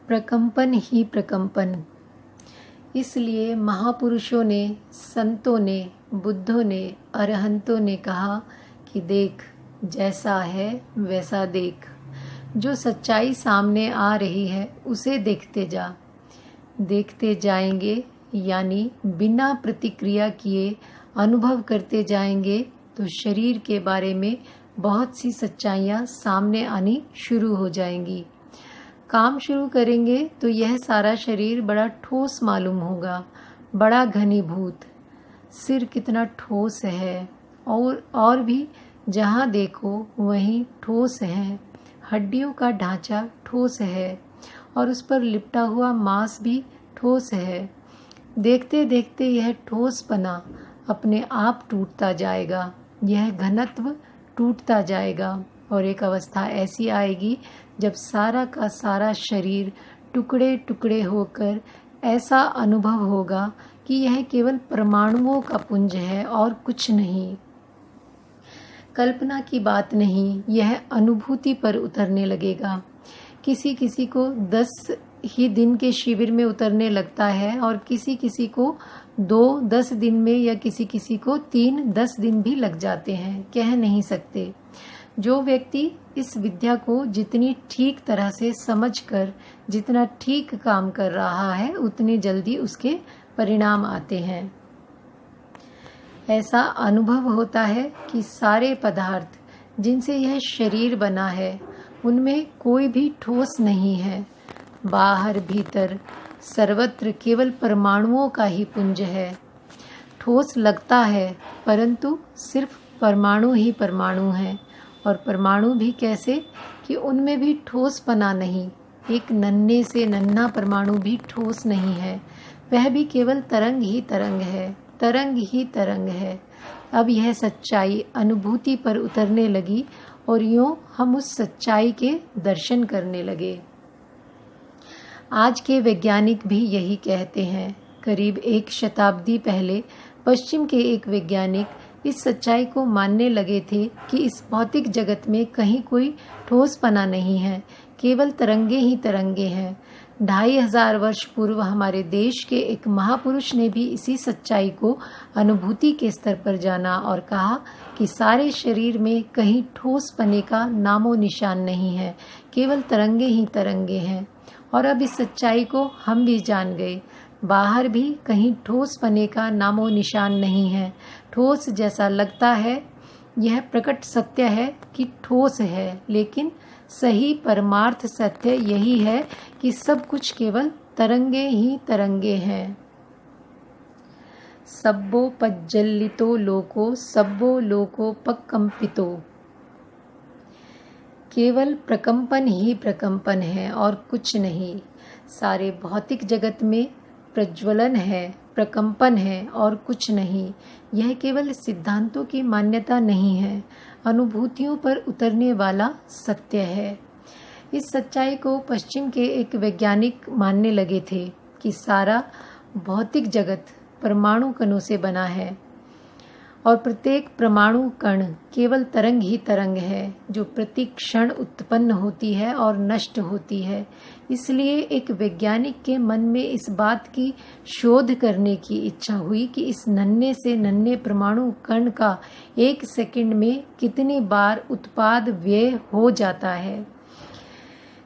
प्रकंपन ही प्रकंपन। इसलिए महापुरुषों ने, संतों ने, बुद्धों ने, अरहंतों ने कहा कि देख, जैसा है वैसा देख। जो सच्चाई सामने आ रही है उसे देखते जा। देखते जाएंगे यानी बिना प्रतिक्रिया किए अनुभव करते जाएंगे तो शरीर के बारे में बहुत सी सच्चाइयाँ सामने आनी शुरू हो जाएंगी। काम शुरू करेंगे तो यह सारा शरीर बड़ा ठोस मालूम होगा, बड़ा घनीभूत। सिर कितना ठोस है, और भी जहाँ देखो वहीं ठोस है। हड्डियों का ढांचा ठोस है और उस पर लिपटा हुआ मांस भी ठोस है। देखते देखते यह ठोसपना अपने आप टूटता जाएगा, यह घनत्व टूटता जाएगा और एक अवस्था ऐसी आएगी जब सारा का सारा शरीर टुकड़े टुकड़े होकर ऐसा अनुभव होगा कि यह केवल परमाणुओं का पुंज है और कुछ नहीं। कल्पना की बात नहीं, यह अनुभूति पर उतरने लगेगा। किसी किसी को 10 ही दिन के शिविर में उतरने लगता है और किसी किसी को 2-10 दिन में या किसी किसी को 3-10 दिन भी लग जाते हैं, कह नहीं सकते। जो व्यक्ति इस विद्या को जितनी ठीक तरह से समझकर जितना ठीक काम कर रहा है उतनी जल्दी उसके परिणाम आते हैं। ऐसा अनुभव होता है कि सारे पदार्थ जिनसे यह शरीर बना है उनमें कोई भी ठोस नहीं है। बाहर भीतर सर्वत्र केवल परमाणुओं का ही पुंज है। ठोस लगता है परंतु सिर्फ परमाणु ही परमाणु हैं, और परमाणु भी कैसे कि उनमें भी ठोसपना नहीं। एक नन्हे से नन्हा परमाणु भी ठोस नहीं है, वह भी केवल तरंग ही तरंग है, तरंग ही तरंग है। अब यह सच्चाई अनुभूति पर उतरने लगी और यूं हम उस सच्चाई के दर्शन करने लगे। आज के वैज्ञानिक भी यही कहते हैं। करीब 1 शताब्दी पहले पश्चिम के एक वैज्ञानिक इस सच्चाई को मानने लगे थे कि इस भौतिक जगत में कहीं कोई ठोसपना नहीं है, केवल तरंगे ही तरंगे हैं। 2500 वर्ष पूर्व हमारे देश के एक महापुरुष ने भी इसी सच्चाई को अनुभूति के स्तर पर जाना और कहा कि सारे शरीर में कहीं ठोसपने का नामो निशान नहीं है, केवल तरंगे ही तरंगे हैं। और अब इस सच्चाई को हम भी जान गए। बाहर भी कहीं ठोसपने का नामो निशान नहीं है। ठोस जैसा लगता है, यह प्रकट सत्य है कि ठोस है, लेकिन सही परमार्थ सत्य यही है कि सब कुछ केवल तरंगे ही तरंगे हैं। सब्बो पज्जल्लितो लोको सब्बो लोको पकंपितो। केवल प्रकंपन ही प्रकंपन है और कुछ नहीं। सारे भौतिक जगत में प्रज्वलन है, प्रकंपन है और कुछ नहीं। यह केवल सिद्धांतों की मान्यता नहीं है, अनुभूतियों पर उतरने वाला सत्य है। इस सच्चाई को पश्चिम के एक वैज्ञानिक मानने लगे थे कि सारा भौतिक जगत परमाणु कणों से बना है और प्रत्येक परमाणु कण केवल तरंग ही तरंग है जो प्रति क्षण उत्पन्न होती है और नष्ट होती है। इसलिए एक वैज्ञानिक के मन में इस बात की शोध करने की इच्छा हुई कि इस नन्हे से नन्हे परमाणु कण का 1 सेकंड में कितनी बार उत्पाद व्यय हो जाता है,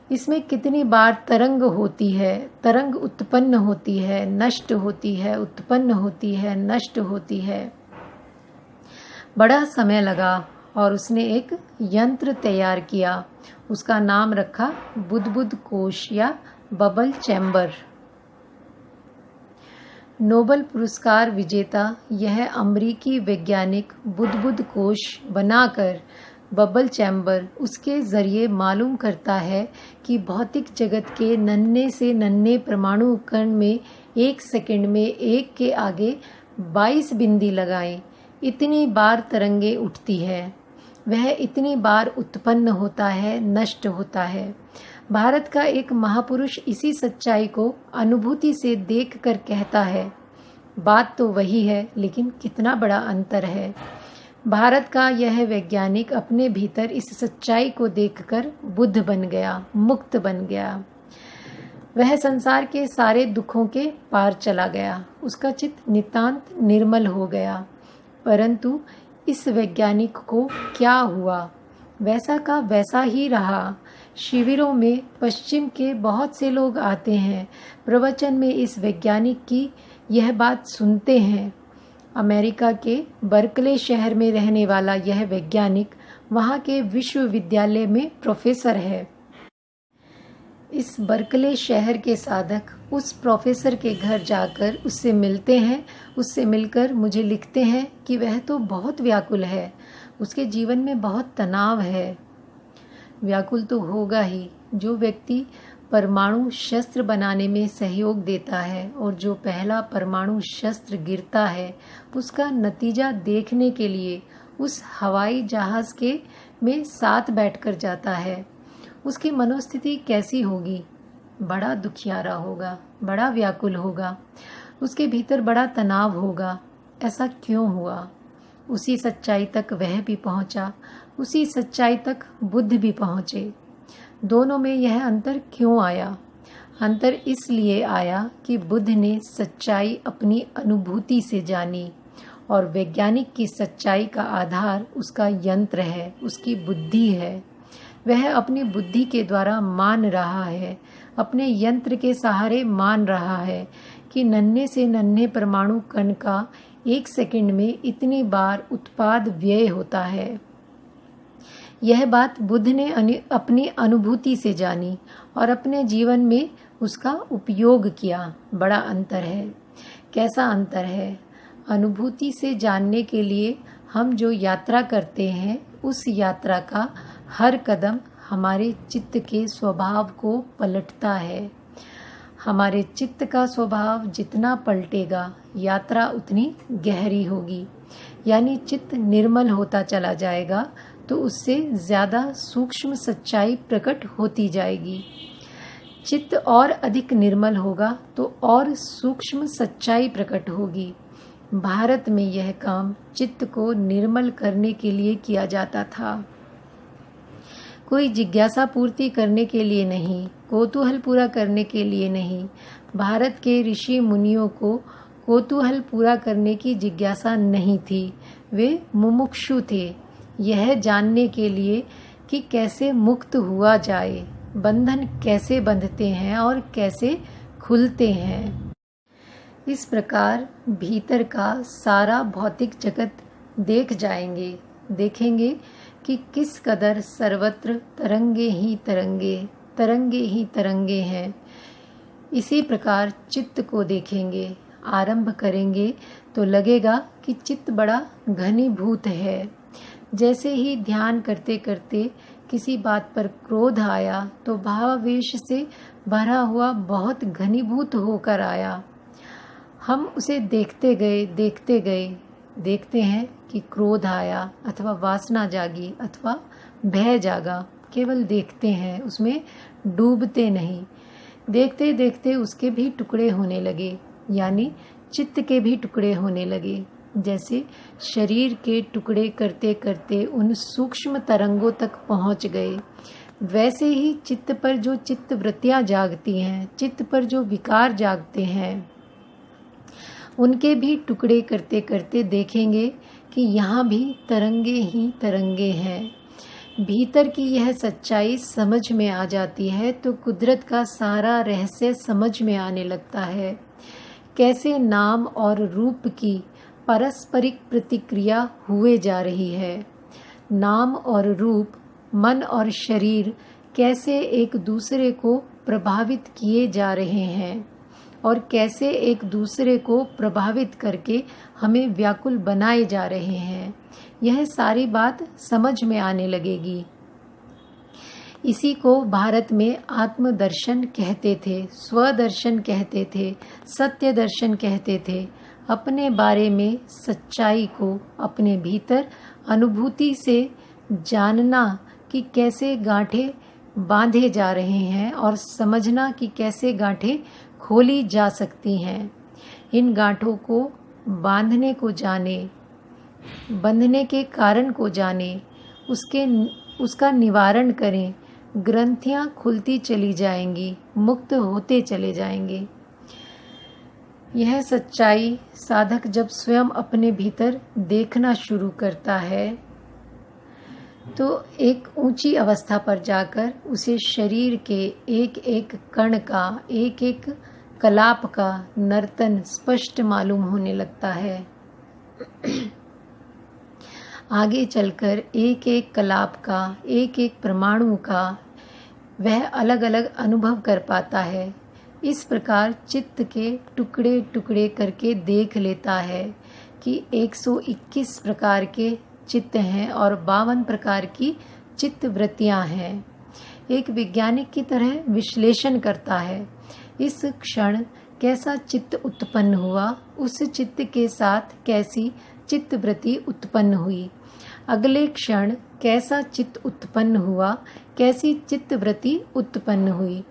इसमें कितनी बार तरंग होती है, तरंग उत्पन्न होती है, नष्ट होती है, उत्पन्न होती है, नष्ट होती है। बड़ा समय लगा और उसने एक यंत्र तैयार किया। उसका नाम रखा बुदबुद कोश या बबल चैम्बर। नोबेल पुरस्कार विजेता यह अमेरिकी वैज्ञानिक बुदबुद कोश बनाकर बबल चैम्बर उसके जरिए मालूम करता है कि भौतिक जगत के नन्हे से नन्हे परमाणु कण में 1 सेकंड में एक के आगे 22 बिंदी लगाएं, इतनी बार तरंगे उठती है, वह इतनी बार उत्पन्न होता है, नष्ट होता है। भारत का एक महापुरुष इसी सच्चाई को अनुभूति से देखकर कहता है, बात तो वही है लेकिन कितना बड़ा अंतर है। भारत का यह वैज्ञानिक अपने भीतर इस सच्चाई को देखकर बुद्ध बन गया, मुक्त बन गया। वह संसार के सारे दुखों के पार चला गया। उसका चित्त नितांत निर्मल हो गया। परंतु इस वैज्ञानिक को क्या हुआ? वैसा का वैसा ही रहा। शिविरों में पश्चिम के बहुत से लोग आते हैं, प्रवचन में इस वैज्ञानिक की यह बात सुनते हैं। अमेरिका के बर्कले शहर में रहने वाला यह वैज्ञानिक वहाँ के विश्वविद्यालय में प्रोफेसर है। इस बर्कले शहर के साधक उस प्रोफेसर के घर जाकर उससे मिलते हैं। उससे मिलकर मुझे लिखते हैं कि वह तो बहुत व्याकुल है, उसके जीवन में बहुत तनाव है। व्याकुल तो होगा ही। जो व्यक्ति परमाणु शस्त्र बनाने में सहयोग देता है और जो पहला परमाणु शस्त्र गिरता है, उसका नतीजा देखने के लिए उस हवाई जहाज के में साथ बैठकर जाता है, उसकी मनोस्थिति कैसी होगी? बड़ा दुखियारा होगा, बड़ा व्याकुल होगा, उसके भीतर बड़ा तनाव होगा। ऐसा क्यों हुआ? उसी सच्चाई तक वह भी पहुंचा, उसी सच्चाई तक बुद्ध भी पहुंचे। दोनों में यह अंतर क्यों आया? अंतर इसलिए आया कि बुद्ध ने सच्चाई अपनी अनुभूति से जानी और वैज्ञानिक की सच्चाई का आधार उसका यंत्र है, उसकी बुद्धि है। वह अपनी बुद्धि के द्वारा मान रहा है, अपने यंत्र के सहारे मान रहा है कि नन्हे से नन्हे परमाणु कण का 1 सेकंड में इतनी बार उत्पाद व्यय होता है। यह बात बुद्ध ने अपनी अनुभूति से जानी और अपने जीवन में उसका उपयोग किया। बड़ा अंतर है। कैसा अंतर है? अनुभूति से जानने के लिए हम जो यात्रा करते हैं, उस यात्रा का हर कदम हमारे चित्त के स्वभाव को पलटता है। हमारे चित्त का स्वभाव जितना पलटेगा, यात्रा उतनी गहरी होगी। यानी चित्त निर्मल होता चला जाएगा तो उससे ज़्यादा सूक्ष्म सच्चाई प्रकट होती जाएगी। चित्त और अधिक निर्मल होगा तो और सूक्ष्म सच्चाई प्रकट होगी। भारत में यह काम चित्त को निर्मल करने के लिए किया जाता था, कोई जिज्ञासा पूर्ति करने के लिए नहीं, कौतूहल पूरा करने के लिए नहीं। भारत के ऋषि मुनियों को कौतूहल पूरा करने की जिज्ञासा नहीं थी। वे मुमुक्षु थे, यह जानने के लिए कि कैसे मुक्त हुआ जाए, बंधन कैसे बंधते हैं और कैसे खुलते हैं। इस प्रकार भीतर का सारा भौतिक जगत देख जाएंगे, देखेंगे कि किस कदर सर्वत्र तरंगे ही तरंगे, तरंगे ही तरंगे हैं। इसी प्रकार चित्त को देखेंगे, आरंभ करेंगे तो लगेगा कि चित्त बड़ा घनीभूत है। जैसे ही ध्यान करते करते किसी बात पर क्रोध आया तो भावावेश से भरा हुआ बहुत घनीभूत होकर आया। हम उसे देखते गए, देखते गए, देखते हैं कि क्रोध आया अथवा वासना जागी अथवा भय जागा। केवल देखते हैं, उसमें डूबते नहीं। देखते देखते उसके भी टुकड़े होने लगे, यानी चित्त के भी टुकड़े होने लगे। जैसे शरीर के टुकड़े करते करते उन सूक्ष्म तरंगों तक पहुंच गए, वैसे ही चित्त पर जो चित्त वृत्तियां जागती हैं, चित्त पर जो विकार जागते हैं, उनके भी टुकड़े करते करते देखेंगे कि यहाँ भी तरंगे ही तरंगे हैं। भीतर की यह सच्चाई समझ में आ जाती है तो कुदरत का सारा रहस्य समझ में आने लगता है। कैसे नाम और रूप की पारस्परिक प्रतिक्रिया हुए जा रही है। नाम और रूप, मन और शरीर कैसे एक दूसरे को प्रभावित किए जा रहे हैं और कैसे एक दूसरे को प्रभावित करके हमें व्याकुल बनाए जा रहे हैं। यह सारी बात समझ में आने लगेगी। इसी को भारत में आत्मदर्शन कहते थे, स्वदर्शन कहते थे, सत्य दर्शन कहते थे। अपने बारे में सच्चाई को अपने भीतर अनुभूति से जानना कि कैसे गांठें बांधे जा रहे हैं और समझना कि कैसे गांठें खोली जा सकती हैं। इन गांठों को बांधने को जाने, बंधने के कारण को जाने, उसका निवारण करें, ग्रंथियां खुलती चली जाएंगी, मुक्त होते चले जाएंगे। यह सच्चाई साधक जब स्वयं अपने भीतर देखना शुरू करता है तो एक ऊंची अवस्था पर जाकर उसे शरीर के एक एक कण का, एक एक कलाप का नर्तन स्पष्ट मालूम होने लगता है। आगे चलकर एक एक कलाप का, एक एक परमाणु का वह अलग अलग अनुभव कर पाता है। इस प्रकार चित्त के टुकड़े टुकड़े करके देख लेता है कि 121 प्रकार के चित्त हैं और 52 प्रकार की चित्त वृत्तियां हैं। एक वैज्ञानिक की तरह विश्लेषण करता है। इस क्षण कैसा चित्त उत्पन्न हुआ, उस चित्त के साथ कैसी चित्त वृत्ति उत्पन्न हुई, अगले क्षण कैसा चित्त उत्पन्न हुआ, कैसी चित्त वृत्ति उत्पन्न हुई।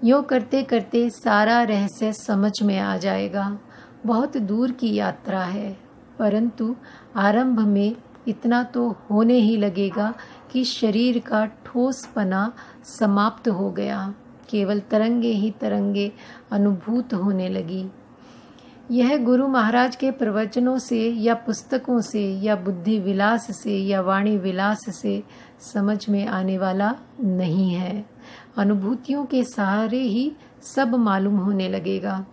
यूँ करते करते सारा रहस्य समझ में आ जाएगा। बहुत दूर की यात्रा है, परंतु आरंभ में इतना तो होने ही लगेगा कि शरीर का ठोसपना समाप्त हो गया, केवल तरंगे ही तरंगे अनुभूत होने लगी। यह गुरु महाराज के प्रवचनों से या पुस्तकों से या बुद्धि विलास से या वाणी विलास से समझ में आने वाला नहीं है। अनुभूतियों के सहारे ही सब मालूम होने लगेगा।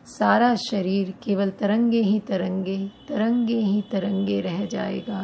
सारा शरीर केवल तरंगे ही तरंगे, तरंगे ही तरंगे रह जाएगा।